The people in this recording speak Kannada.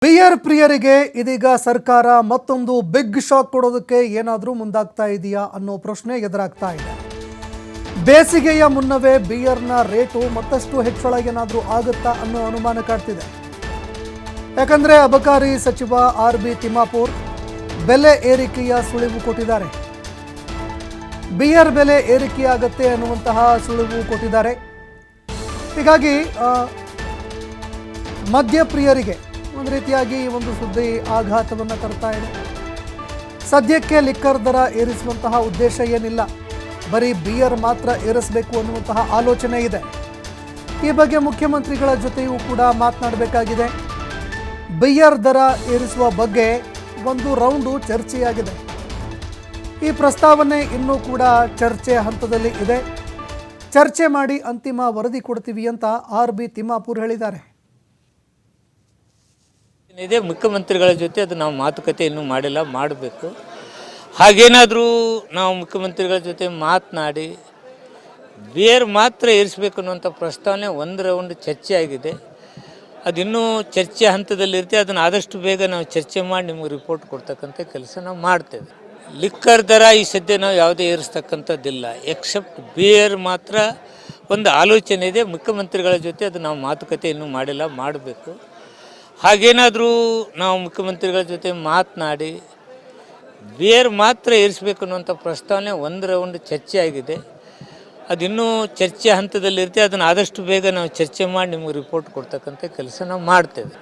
ಬಿಯರ್ ಪ್ರಿಯರಿಗೆ ಇದೀಗ ಸರ್ಕಾರ ಮತ್ತೊಂದು ಬಿಗ್ ಶಾಕ್ ಕೊಡೋದಕ್ಕೆ ಏನಾದರೂ ಮುಂದಾಗ್ತಾ ಇದೆಯಾ ಅನ್ನೋ ಪ್ರಶ್ನೆ ಎದುರಾಗ್ತಾ ಇದೆ. ಬೇಸಿಗೆಯ ಮುನ್ನವೇ ಬಿಯರ್ನ ರೇಟು ಮತ್ತಷ್ಟು ಹೆಚ್ಚಳ ಏನಾದರೂ ಆಗುತ್ತಾ ಅನ್ನೋ ಅನುಮಾನ ಕಾಡ್ತಿದೆ. ಯಾಕಂದ್ರೆ ಅಬಕಾರಿ ಸಚಿವ ಆರ್.ಬಿ. ತಿಮ್ಮಾಪುರ್ ಬೆಲೆ ಏರಿಕೆಯ ಸುಳಿವು ಕೊಟ್ಟಿದ್ದಾರೆ. ಬಿಯರ್ ಬೆಲೆ ಏರಿಕೆಯಾಗುತ್ತೆ ಅನ್ನುವಂತಹ ಸುಳಿವು ಕೊಟ್ಟಿದ್ದಾರೆ. ಹೀಗಾಗಿ ಮದ್ಯಪ್ರಿಯರಿಗೆ ಒಂದು ರೀತಿಯಾಗಿ ಈ ಒಂದು ಸುದ್ದಿ ಆಘಾತವನ್ನು ತರ್ತಾ ಇದೆ. ಸದ್ಯಕ್ಕೆ ಲಿಕ್ಕರ್ ದರ ಏರಿಸುವಂತಹ ಉದ್ದೇಶ ಏನಿಲ್ಲ, ಬರೀ ಬಿಯರ್ ಮಾತ್ರ ಏರಿಸಬೇಕು ಅನ್ನುವಂತಹ ಆಲೋಚನೆ ಇದೆ. ಈ ಬಗ್ಗೆ ಮುಖ್ಯಮಂತ್ರಿಗಳ ಜೊತೆಯೂ ಕೂಡ ಮಾತನಾಡಬೇಕಾಗಿದೆ. ಬಿಯರ್ ದರ ಏರಿಸುವ ಬಗ್ಗೆ ಒಂದು ರೌಂಡು ಚರ್ಚೆಯಾಗಿದೆ. ಈ ಪ್ರಸ್ತಾವನೆ ಇನ್ನೂ ಕೂಡ ಚರ್ಚೆ ಹಂತದಲ್ಲಿ ಇದೆ. ಚರ್ಚೆ ಮಾಡಿ ಅಂತಿಮ ವರದಿ ಕೊಡ್ತೀವಿ ಅಂತ ಆರ್.ಬಿ. ತಿಮ್ಮಾಪುರ್ ಹೇಳಿದ್ದಾರೆ. ಇದೆ ಮುಖ್ಯಮಂತ್ರಿಗಳ ಜೊತೆ ಅದು ನಾವು ಮಾತುಕತೆ ಇನ್ನೂ ಮಾಡಿಲ್ಲ, ಮಾಡಬೇಕು. ಹಾಗೇನಾದರೂ ನಾವು ಮುಖ್ಯಮಂತ್ರಿಗಳ ಜೊತೆ ಮಾತನಾಡಿ ಬಿಯರ್ ಮಾತ್ರ ಏರಿಸಬೇಕು ಅನ್ನುವಂಥ ಪ್ರಸ್ತಾವನೆ ಒಂದು ರೌಂಡ್ ಚರ್ಚೆ ಆಗಿದೆ. ಅದಿನ್ನೂ ಚರ್ಚೆ ಹಂತದಲ್ಲಿರುತ್ತೆ. ಅದನ್ನು ಆದಷ್ಟು ಬೇಗ ನಾವು ಚರ್ಚೆ ಮಾಡಿ ನಿಮಗೆ ರಿಪೋರ್ಟ್ ಕೊಡ್ತಕ್ಕಂಥ ಕೆಲಸ ನಾವು ಮಾಡ್ತೇವೆ. ಲಿಕ್ಕರ್ ದರ ಈ ಸದ್ಯ ನಾವು ಯಾವುದೇ ಏರಿಸ್ತಕ್ಕಂಥದ್ದಿಲ್ಲ, ಎಕ್ಸೆಪ್ಟ್ ಬಿಯರ್ ಮಾತ್ರ ಒಂದು ಆಲೋಚನೆ ಇದೆ. ಮುಖ್ಯಮಂತ್ರಿಗಳ ಜೊತೆ ಅದು ನಾವು ಮಾತುಕತೆ ಇನ್ನೂ ಮಾಡಿಲ್ಲ, ಮಾಡಬೇಕು. ಹಾಗೇನಾದರೂ ನಾವು ಮುಖ್ಯಮಂತ್ರಿಗಳ ಜೊತೆ ಮಾತನಾಡಿ ಬಿಯರ್ ಮಾತ್ರ ಏರಿಸಬೇಕು ಅನ್ನುವಂಥ ಪ್ರಸ್ತಾವನೆ ಒಂದು ರೌಂಡ್ ಚರ್ಚೆ ಆಗಿದೆ. ಅದಿನ್ನೂ ಚರ್ಚೆ ಹಂತದಲ್ಲಿರುತ್ತೆ. ಅದನ್ನು ಆದಷ್ಟು ಬೇಗ ನಾವು ಚರ್ಚೆ ಮಾಡಿ ನಿಮಗೆ ರಿಪೋರ್ಟ್ ಕೊಡ್ತಕ್ಕಂಥ ಕೆಲಸ ನಾವು ಮಾಡ್ತೇವೆ.